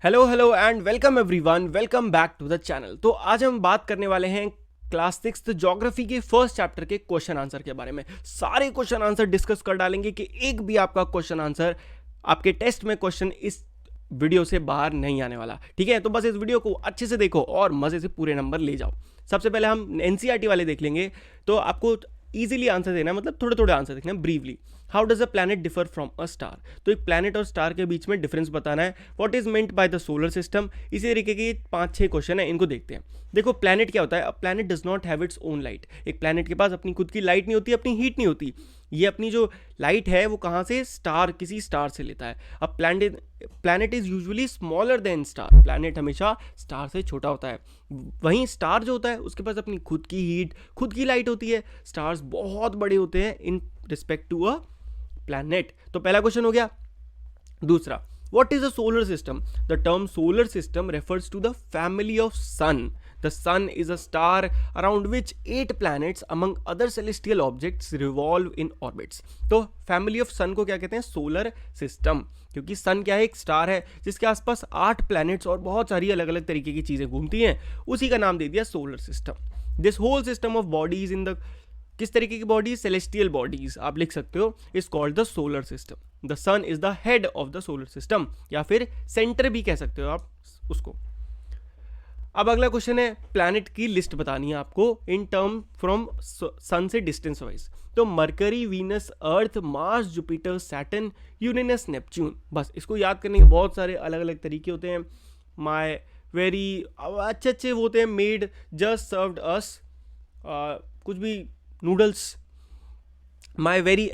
Hello and welcome everyone, welcome back to the channel. तो आज हम बात करने वाले हैं क्लास 6 ज्योग्राफी के फर्स्ट चैप्टर के क्वेश्चन आंसर के बारे में। सारे क्वेश्चन आंसर डिस्कस कर डालेंगे कि एक भी आपका क्वेश्चन आंसर आपके टेस्ट में क्वेश्चन इस वीडियो से बाहर नहीं आने वाला। ठीक है, तो बस इस वीडियो को अच्छे से देखो और मजे से पूरे नंबर ले जाओ। सबसे पहले हम एनसीईआरटी वाले देख लेंगे, तो आपको इजीली आंसर देना है, मतलब थोड़े थोड़े आंसर देखना है briefly. How does a planet differ from a star? तो एक प्लैनेट और स्टार के बीच में डिफरेंस बताना है। What is meant by the solar system? इसी तरीके के 5-6 क्वेश्चन है, इनको देखते हैं। देखो प्लैनेट क्या होता है। A planet does not have its own light. एक प्लैनेट के पास अपनी खुद की लाइट नहीं होती, अपनी हीट नहीं होती। ये अपनी जो लाइट है वो कहाँ से, स्टार, किसी स्टार से लेता है। अब planet is usually smaller than star. Planet हमेशा स्टार से छोटा होता है। वहीं स्टार जो होता है उसके पास अपनी खुद की हीट, खुद की लाइट होती है। स्टार्स बहुत बड़े होते हैं in respect to a planet. तो पहला क्वेश्चन हो गया। दूसरा, what is a solar system? The term solar system refers to the family of sun. The sun is a star around which 8 planets among other celestial objects revolve in orbits. तो family of सन को क्या कहते हैं? Solar system. क्योंकि सन क्या है? एक star है जिसके आसपास 8 प्लैनेट्स और बहुत सारी अलग अलग तरीके की चीजें घूमती हैं, उसी का नाम दे दिया solar system. This whole system of bodies in the, किस तरीके की बॉडीज? सेलेस्टियल बॉडीज आप लिख सकते हो, is called the solar system. The sun is the head of the solar system, या फिर सेंटर भी कह सकते हो आप उसको। अब अगला क्वेश्चन है, प्लैनेट की लिस्ट बतानी है आपको इन टर्म फ्रॉम सन से डिस्टेंस वाइज। तो Mercury, Venus, Earth, Mars, Jupiter, Saturn, Uranus, Neptune. बस इसको याद करने के बहुत सारे अलग अलग तरीके होते हैं। माई वेरी अच्छे अच्छे होते हैं। मेड, जस्ट, सर्व्ड अस, कुछ भी, noodles, my very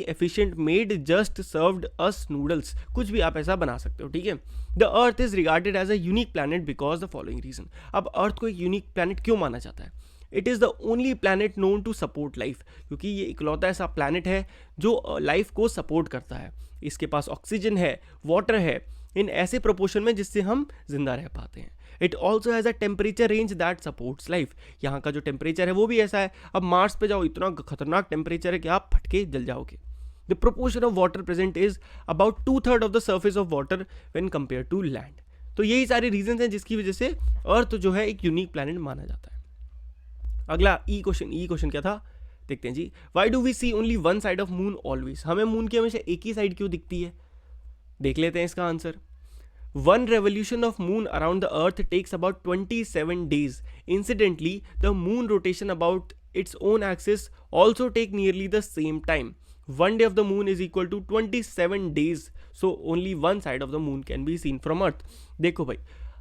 efficient maid just served us noodles, कुछ भी आप ऐसा बना सकते हो। ठीक है। The earth is regarded as a unique planet because the following reason. अब अर्थ को एक यूनिक प्लैनेट क्यों माना जाता है? It is the only planet known to support life, क्योंकि ये इकलौता ऐसा प्लैनेट है जो लाइफ को सपोर्ट करता है। इसके पास ऑक्सीजन है, वाटर है, इन ऐसे प्रोपोर्शन में जिससे हम जिंदा रह पाते हैं। It also has a temperature range that supports life. यहाँ का जो टेम्परेचर है वो भी ऐसा है। अब मार्स पे जाओ, इतना खतरनाक टेम्परेचर है कि आप फटके जल जाओगे। The proportion of water present is about 2/3 of the surface of water when compare to land. तो यही सारे रीजन हैं जिसकी वजह से अर्थ जो है एक यूनिक प्लैनेट माना जाता है। अगला ई क्वेश्चन क्या था, देखते हैं जी। Why do we see only one side of moon always? हमें मून की हमेशा एक ही साइड क्यों दिखती है? देख लेते हैं इसका answer. One revolution of moon around the earth takes about 27 days. Incidentally, the moon rotation about its own axis also take nearly the same time. One day of the moon is equal to 27 days. So only one side of the moon can be seen from earth. देखो भाई,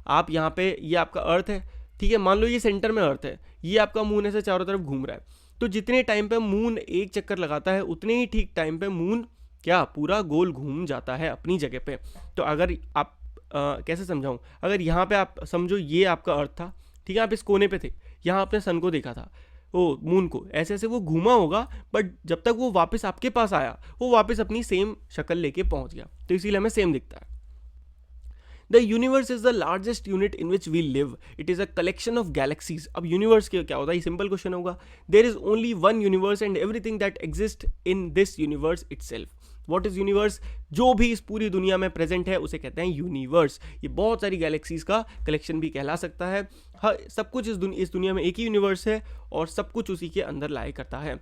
आप यहाँ पे, ये आपका अर्थ है, ठीक है, मान लो ये सेंटर में अर्थ है, ये आपका मून ऐसे चारों तरफ घूम रहा है। तो जितने टाइम पे मून एक चक्कर लगाता है उतने ही ठीक टाइम पे मून क्या पूरा गोल घूम जाता है अपनी जगह पे। तो अगर आप कैसे समझाऊं, अगर यहाँ पे आप समझो ये आपका अर्थ था, ठीक है, आप इस कोने पे थे, यहाँ आपने सन को देखा था, वो मून को ऐसे ऐसे वो घूमा होगा, बट जब तक वो वापस आपके पास आया वो वापस अपनी सेम शक्ल लेके पहुंच गया, तो इसीलिए हमें सेम दिखता है। The universe is the largest unit in which we live. It is a collection of galaxies. अब यूनिवर्स क्या होता है, ये सिंपल क्वेश्चन होगा। There is only one universe and everything that exist in this universe itself. What is universe? जो भी इस पूरी दुनिया में प्रेजेंट है उसे कहते हैं यूनिवर्स। ये बहुत सारी गैलेक्सीज का कलेक्शन भी कहला सकता है। हर सब कुछ इस दुनिया में एक ही यूनिवर्स है और सब कुछ उसी के अंदर लाया करता है।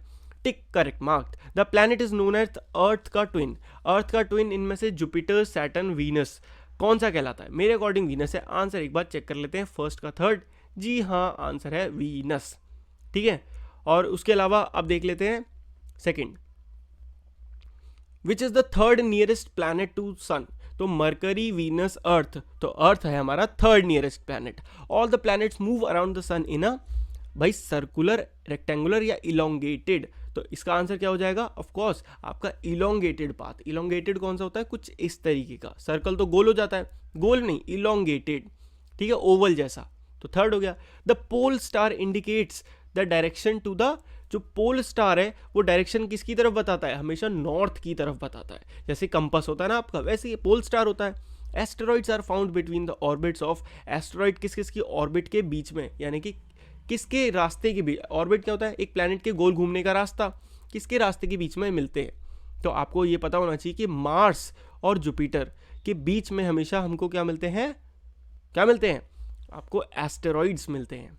Tick, correct, marked. The planet is known as Earth का ट्विन। अर्थ का ट्विन इनमें से जुपिटर, सैटर्न, वीनस कौन सा कहलाता है? मेरे अकॉर्डिंग वीनस है। आंसर एक बार चेक कर लेते हैं, फर्स्ट का थर्ड। जी हाँ, आंसर है वीनस। ठीक है, और उसके अलावा अब देख लेते हैं second, which is the third nearest planet to sun. तो मरकरी, वीनस, अर्थ। तो अर्थ है हमारा third nearest planet. All the planets move around the sun in a, भाई, सर्कुलर, रेक्टेंगुलर या इलोंगेटेड। तो इसका आंसर क्या हो जाएगा? ऑफ कोर्स आपका इलोंगेटेड पाथ। इलोंगेटेड कौन सा होता है? कुछ इस तरीके का। सर्कल तो गोल हो जाता है, गोल नहीं, इलोंगेटेड, ठीक है, ओवल जैसा। तो थर्ड हो गया। The pole star indicates the direction to the, जो पोल स्टार है वो डायरेक्शन किसकी तरफ बताता है? हमेशा नॉर्थ की तरफ बताता है। जैसे कंपास होता है ना आपका, वैसे ये पोल स्टार होता है। Asteroids are found between the orbits of, asteroid किस किस की ऑर्बिट के बीच में, यानी कि किसके रास्ते के बीच। ऑर्बिट क्या होता है? एक प्लैनेट के गोल घूमने का रास्ता, किसके रास्ते के बीच में मिलते हैं। तो आपको ये पता होना चाहिए कि मार्स और जुपिटर के बीच में हमेशा हमको क्या मिलते हैं, आपको एस्टेरॉइड्स मिलते हैं।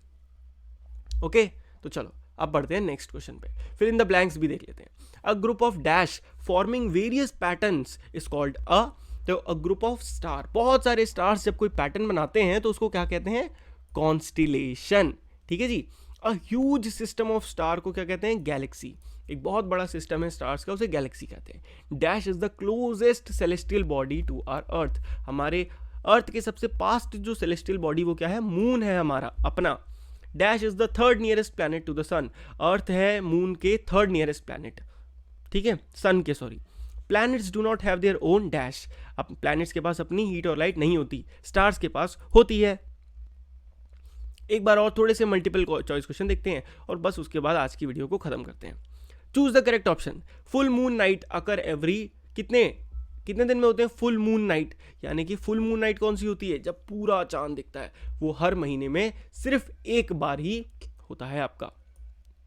ओके, तो चलो अब बढ़ते हैं नेक्स्ट क्वेश्चन पे, फिर इन द ब्लैंक्स भी देख लेते हैं। A group of dash forming various patterns is called a, तो अ ग्रुप ऑफ स्टार, बहुत सारे स्टार्स जब कोई पैटर्न बनाते हैं तो उसको क्या कहते हैं, कॉन्स्टिलेशन। ठीक है जी। A huge system of star को क्या कहते हैं, गैलेक्सी। एक बहुत बड़ा सिस्टम है स्टार्स का, उसे गैलेक्सी कहते हैं। Dash is the closest celestial body to our earth, हमारे अर्थ के सबसे पास्ट जो सेलेस्टियल बॉडी वो क्या है, मून है हमारा अपना। Dash is the third nearest planet to the sun, Earth है मून के थर्ड नियरेस्ट प्लैनेट, ठीक है, सन के, sorry. Planets do not have their own dash, अब प्लैनेट्स के पास अपनी हीट और लाइट नहीं होती, स्टार्स के पास होती है। एक बार और थोड़े से मल्टीपल चॉइस क्वेश्चन देखते हैं और बस उसके बाद आज की वीडियो को खत्म करते हैं। Choose the correct option. Full moon night occur every, कितने दिन में होते हैं फुल मून नाइट, यानी कि फुल मून नाइट कौन सी होती है, जब पूरा चांद दिखता है, वो हर महीने में सिर्फ एक बार ही होता है आपका।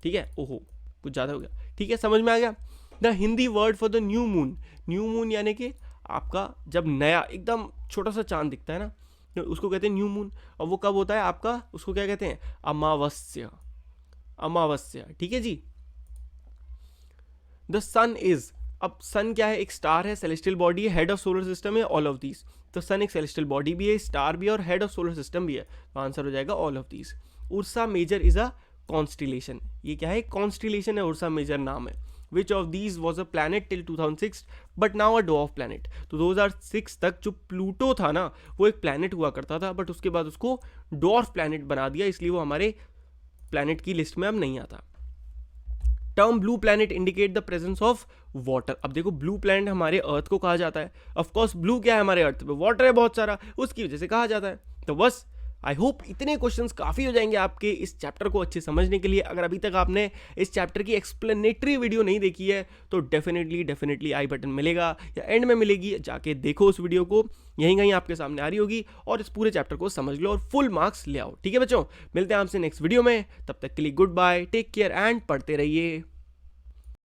ठीक है, ओहो कुछ ज़्यादा हो गया, ठीक है, समझ में आ गया। The Hindi word for the new moon, new moon यानी कि आपका जब नया एकदम छोटा सा चांद दिखता है ना, तो उसको कहते हैं न्यू मून। और वो कब होता है आपका, उसको क्या कहते हैं, अमावस्या, अमावस्या। ठीक है जी। द सन इज, अब सन क्या है, एक स्टार है, सेलेस्टियल बॉडी है, हेड ऑफ सोलर सिस्टम है, ऑल ऑफ दीज। तो सन एक सेलेस्टियल बॉडी भी है, स्टार भी है और हेड ऑफ सोलर सिस्टम भी है, तो आंसर हो जाएगा all of these. Ursa Major is a constellation, ये क्या है, कॉन्स्टिलेशन है, उर्सा मेजर नाम है। Which of these was a planet till 2006 but now a dwarf planet, तो 2006 तक जो प्लूटो था ना वो एक प्लैनेट हुआ करता था, बट उसके बाद उसको डॉर्फ प्लैनेट बना दिया, इसलिए वो हमारे प्लैनेट की लिस्ट में अब नहीं आता। Term blue planet indicate the presence of water, अब देखो ब्लू प्लैनेट हमारे अर्थ को कहा जाता है, ऑफ कोर्स ब्लू क्या है, हमारे अर्थ पे वाटर है बहुत सारा, उसकी वजह से कहा जाता है। तो बस आई होप इतने क्वेश्चंस काफ़ी हो जाएंगे आपके इस चैप्टर को अच्छे समझने के लिए। अगर अभी तक आपने इस चैप्टर की एक्सप्लेनेटरी वीडियो नहीं देखी है तो डेफिनेटली आई बटन मिलेगा या एंड में मिलेगी, जाके देखो उस वीडियो को, यहीं कहीं आपके सामने आ रही होगी, और इस पूरे चैप्टर को समझ लो और फुल मार्क्स ले आओ। ठीक है बच्चों, मिलते हैं आपसे नेक्स्ट वीडियो में, तब तक के लिए goodbye, take care and पढ़ते रहिए।